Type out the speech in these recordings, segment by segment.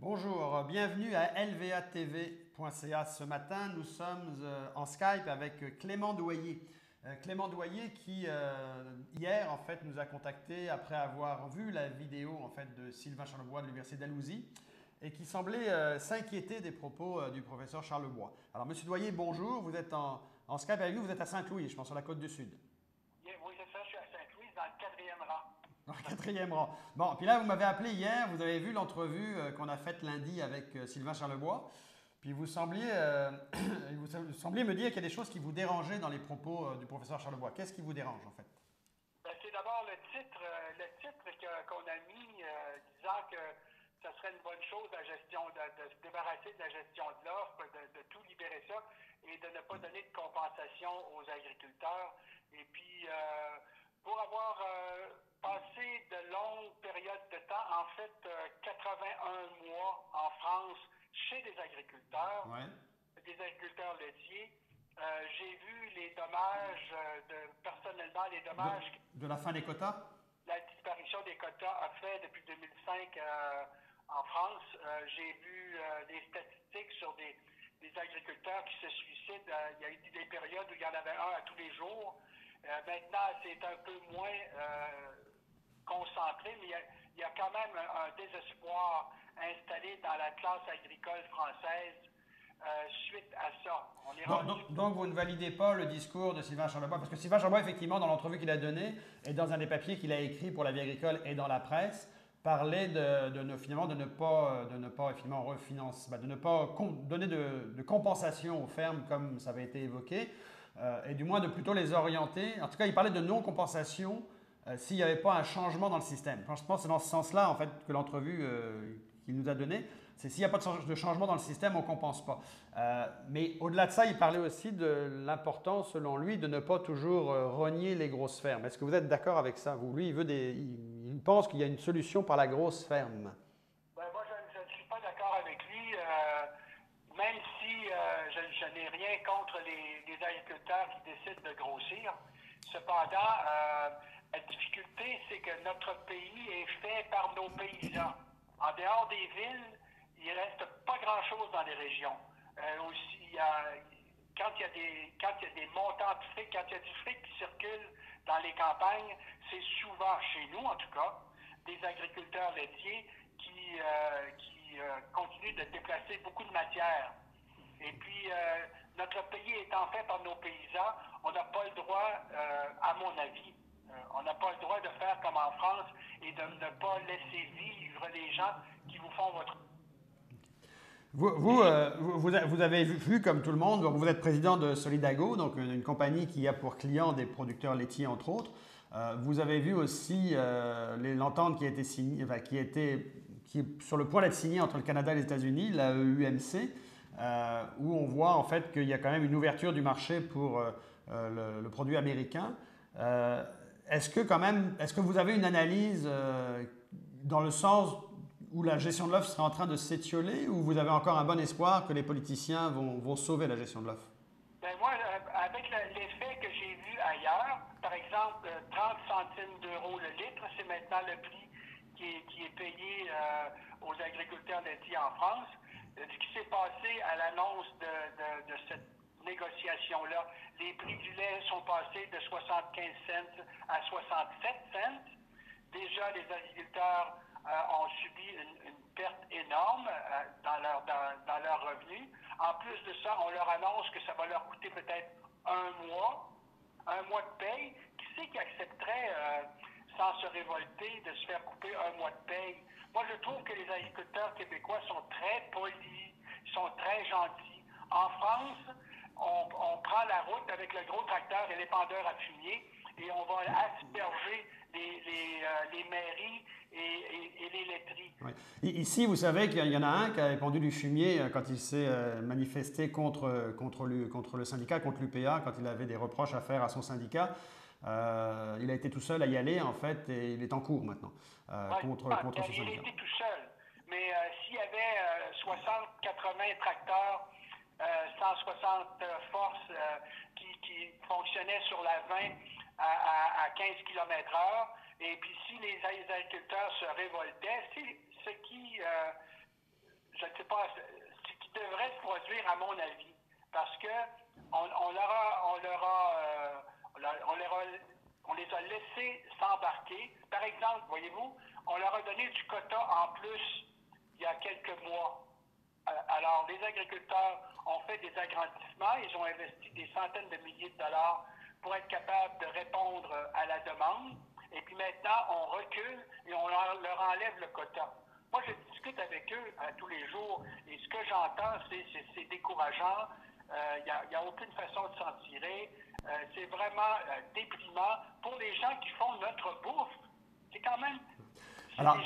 Bonjour, bienvenue à lvatv.ca. Ce matin, nous sommes en Skype avec Clément Doyer. Clément Doyer qui, hier, en fait, nous a contactés après avoir vu la vidéo en fait, de Sylvain Charlebois de l'Université d'Alousie et qui semblait s'inquiéter des propos du professeur Charlebois. Alors, Monsieur Doyer, bonjour. Vous êtes en Skype avec nous. Vous êtes à Saint-Louis, je pense, sur la côte du Sud. Oui, c'est ça, je suis à Saint-Louis, dans le quatrième rang. En quatrième rang. Bon, puis là, vous m'avez appelé hier, vous avez vu l'entrevue qu'on a faite lundi avec Sylvain Charlebois. Puis vous sembliez, vous sembliez me dire qu'il y a des choses qui vous dérangeaient dans les propos du professeur Charlebois. Qu'est-ce qui vous dérange en fait? Ben, c'est d'abord le titre qu'on a mis disant que ce serait une bonne chose la gestion, de se débarrasser de la gestion de l'offre, de tout libérer ça et de ne pas donner de compensation aux agriculteurs. Et puis, pour avoir passé de longues périodes de temps, en fait 81 mois en France chez Ouais. des agriculteurs laitiers, j'ai vu les dommages, personnellement, les De, dommages de la fin des quotas? la disparition des quotas a fait depuis 2005 en France. J'ai vu des statistiques sur des agriculteurs qui se suicident. Il y a eu des périodes où il y en avait un à tous les jours. Maintenant, c'est un peu moins concentré, mais il y a quand même un désespoir installé dans la classe agricole française suite à ça. On est rendu... Donc, vous ne validez pas le discours de Sylvain Charlebois, parce que Sylvain Charlebois, effectivement, dans l'entrevue qu'il a donnée et dans un des papiers qu'il a écrit pour la vie agricole et dans la presse, parlait finalement de ne pas finalement refinancer, de ne pas donner de compensation aux fermes comme ça avait été évoqué, et du moins de plutôt les orienter. En tout cas, il parlait de non-compensation s'il n'y avait pas un changement dans le système. Je pense que c'est dans ce sens-là en fait que l'entrevue qu'il nous a donnée, c'est s'il n'y a pas de changement dans le système, on ne compense pas. Mais au-delà de ça, il parlait aussi de l'importance, selon lui, de ne pas toujours rogner les grosses fermes. Est-ce que vous êtes d'accord avec ça? Lui, il pense qu'il y a une solution par la grosse ferme. Ben, moi, je ne suis pas d'accord avec lui, même si je n'ai rien contre les agriculteurs qui décident de grossir. Cependant, la difficulté, c'est que notre pays est fait par nos paysans. En dehors des villes, il ne reste pas grand-chose dans les régions. Aussi, quand il y a des montants de fric, quand il y a du fric qui circule dans les campagnes, c'est souvent, chez nous en tout cas, des agriculteurs laitiers qui continuent de déplacer beaucoup de matière. Et puis, notre pays étant fait par nos paysans, on n'a pas le droit, à mon avis, on n'a pas le droit de faire comme en France et de ne pas laisser vivre les gens qui vous font votre... Vous avez vu, comme tout le monde, donc vous êtes président de Solidago, donc une compagnie qui a pour clients des producteurs laitiers, entre autres. Vous avez vu aussi l'entente qui a été signée, enfin, qui est sur le point d'être signée entre le Canada et les États-Unis, la EUMC, où on voit en fait qu'il y a quand même une ouverture du marché pour le produit américain. Est-ce que vous avez une analyse dans le sens où la gestion de l'offre serait en train de s'étioler, ou vous avez encore un bon espoir que les politiciens vont sauver la gestion de l'offre? Ben moi, avec l'effet que j'ai vu ailleurs, par exemple, 30 centimes d'euros le litre, c'est maintenant le prix qui est payé aux agriculteurs laitiers en France. Ce qui s'est passé à l'annonce de cette négociation-là, les prix du lait sont passés de 75 cents à 67 cents. Déjà, les agriculteurs ont subi une perte énorme dans leurs revenus. En plus de ça, on leur annonce que ça va leur coûter peut-être un mois de paye. Qui c'est qui accepterait, sans se révolter, de se faire couper un mois de paye? Moi, je trouve que les agriculteurs québécois sont très polis, sont très gentils. En France, on prend la route avec le gros tracteur et l'épandeur à fumier et on va asperger les mairies et les laiteries. Ouais. Ici, vous savez qu'il y en a un qui a répandu du fumier quand il s'est manifesté contre le syndicat, contre l'UPA, quand il avait des reproches à faire à son syndicat. Il a été tout seul à y aller, en fait, et il est en cours maintenant contre son syndicat. Il était tout seul. Mais s'il y avait 60-80 tracteurs, 160 forces qui fonctionnaient sur la 20 à 15 km/h, et puis si les agriculteurs se révoltaient, ce qui à mon avis, parce que on les a laissés s'embarquer. Par exemple, voyez-vous, on leur a donné du quota en plus il y a quelques mois. Alors, les agriculteurs ont fait des agrandissements, ils ont investi des centaines de milliers de dollars pour être capables de répondre à la demande. Et puis maintenant, on recule et on leur enlève le quota. Moi, je discute avec eux tous les jours et ce que j'entends, c'est décourageant. Il n'y a aucune façon de s'en tirer. C'est vraiment déprimant pour les gens qui font notre bouffe. C'est quand même... Alors,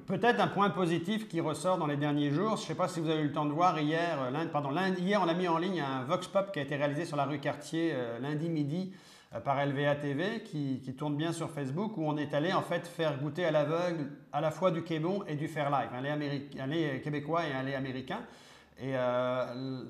peut-être un point positif qui ressort dans les derniers jours. Je ne sais pas si vous avez eu le temps de voir hier. Hier, on a mis en ligne un Vox Pop qui a été réalisé sur la rue Cartier lundi midi par LVA TV qui tourne bien sur Facebook, où on est allé en fait faire goûter à l'aveugle à la fois du Québon et du Fairlife, un lait québécois et un lait américain. Et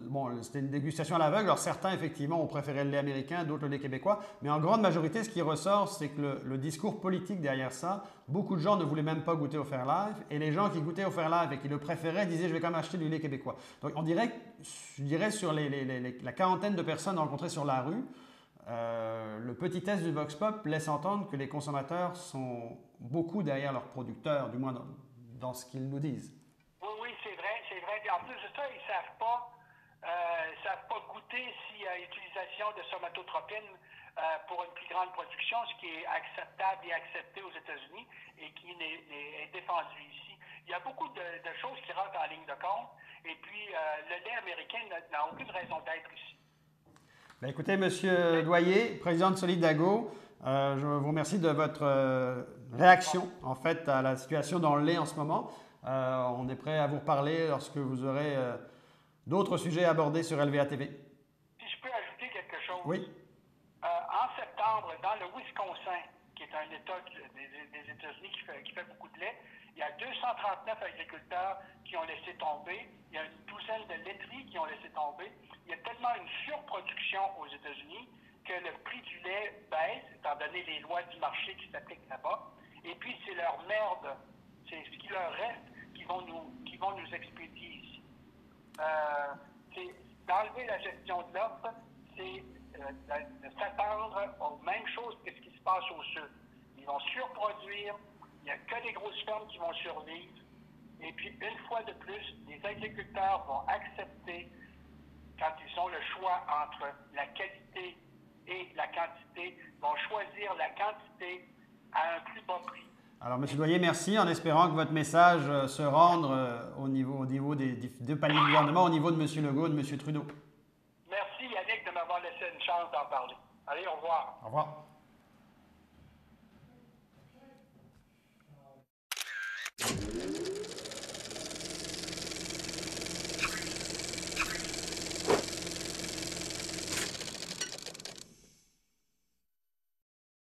bon, c'était une dégustation à l'aveugle. Alors certains, effectivement, ont préféré le lait américain, d'autres le lait québécois. Mais en grande majorité, ce qui ressort, c'est que le discours politique derrière ça, beaucoup de gens ne voulaient même pas goûter au Fairlife. Et les gens qui goûtaient au Fairlife et qui le préféraient disaient « je vais quand même acheter du lait québécois ». Donc on dirait, je dirais, sur la quarantaine de personnes rencontrées sur la rue, le petit test du Vox Pop laisse entendre que les consommateurs sont beaucoup derrière leurs producteurs, du moins dans ce qu'ils nous disent. Oui, c'est vrai. Et en plus de ça, ils ne savent pas goûter s'il y a utilisation de somatotropine pour une plus grande production, ce qui est acceptable et accepté aux États-Unis et qui est défendu ici. Il y a beaucoup de choses qui rentrent en ligne de compte. Et puis, le lait américain n'a aucune raison d'être ici. Bien, écoutez, M. Doyer, président de Solidago, je vous remercie de votre réaction en fait à la situation dans le lait en ce moment. On est prêt à vous reparler lorsque vous aurez d'autres sujets abordés sur LVA TV. Si je peux ajouter quelque chose. Oui. En septembre, dans le Wisconsin, qui est un État des États-Unis qui fait beaucoup de lait, il y a 239 agriculteurs qui ont laissé tomber. Il y a une douzaine de laiteries qui ont laissé tomber. Il y a tellement une surproduction aux États-Unis que le prix du lait baisse, étant donné les lois du marché qui s'appliquent là-bas. Et puis, c'est leur merde, c'est ce qui leur reste qui vont nous expédier ici. C'est d'enlever la gestion de l'offre, c'est de s'attendre aux mêmes choses que ce qui se passe au sud. Ils vont surproduire, il n'y a que les grosses fermes qui vont survivre. Et puis, une fois de plus, les agriculteurs vont accepter, quand ils ont le choix entre la qualité et la quantité, vont choisir la quantité à un plus bas prix. Alors, M. Doyer, merci, en espérant que votre message se rende au niveau des deux paliers de gouvernement, au niveau de M. Legault et de M. Trudeau. Merci, Yannick, de m'avoir laissé une chance d'en parler. Allez, au revoir. Au revoir.